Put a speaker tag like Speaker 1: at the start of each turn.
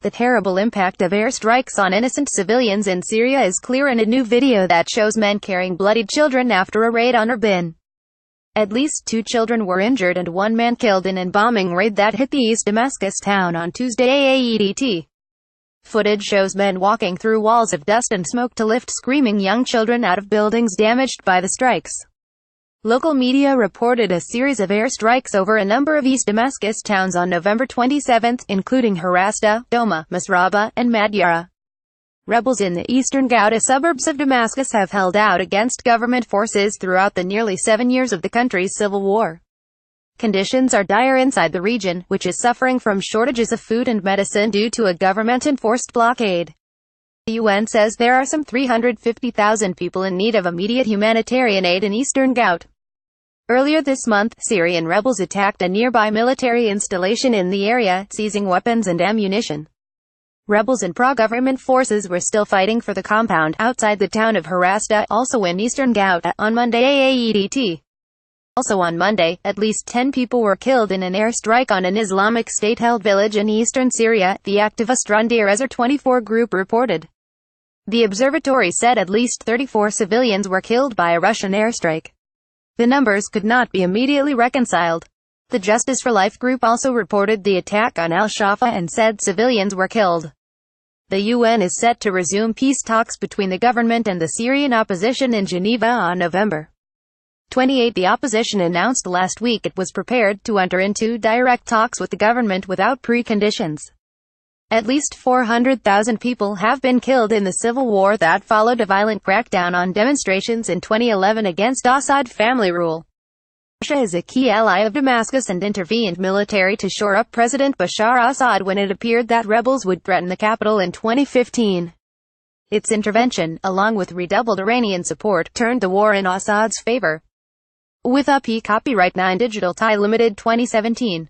Speaker 1: The terrible impact of airstrikes on innocent civilians in Syria is clear in a new video that shows men carrying bloodied children after a raid on Irbin. At least 2 children were injured and 1 man killed in a bombing raid that hit the East Damascus town on Tuesday AEDT. Footage shows men walking through walls of dust and smoke to lift screaming young children out of buildings damaged by the strikes. Local media reported a series of airstrikes over a number of East Damascus towns on November 27, including Harasta, Doma, Masraba, and Madyara. Rebels in the eastern Ghouta suburbs of Damascus have held out against government forces throughout the nearly 7 years of the country's civil war. Conditions are dire inside the region, which is suffering from shortages of food and medicine due to a government-enforced blockade. The UN says there are some 350,000 people in need of immediate humanitarian aid in eastern Ghouta. Earlier this month, Syrian rebels attacked a nearby military installation in the area, seizing weapons and ammunition. Rebels and pro-government forces were still fighting for the compound outside the town of Harasta, also in eastern Ghouta, on Monday AEDT. Also on Monday, at least 10 people were killed in an airstrike on an Islamic State-held village in eastern Syria, the activist Rundir Ezer 24 group reported. The observatory said at least 34 civilians were killed by a Russian airstrike. The numbers could not be immediately reconciled. The Justice for Life group also reported the attack on Al-Shafa and said civilians were killed. The UN is set to resume peace talks between the government and the Syrian opposition in Geneva on November 28. The opposition announced last week it was prepared to enter into direct talks with the government without preconditions. At least 400,000 people have been killed in the civil war that followed a violent crackdown on demonstrations in 2011 against Assad family rule. Russia is a key ally of Damascus and intervened military to shore up President Bashar Assad when it appeared that rebels would threaten the capital in 2015. Its intervention, along with redoubled Iranian support, turned the war in Assad's favor. With up copyright 9 Digital Thai Limited 2017.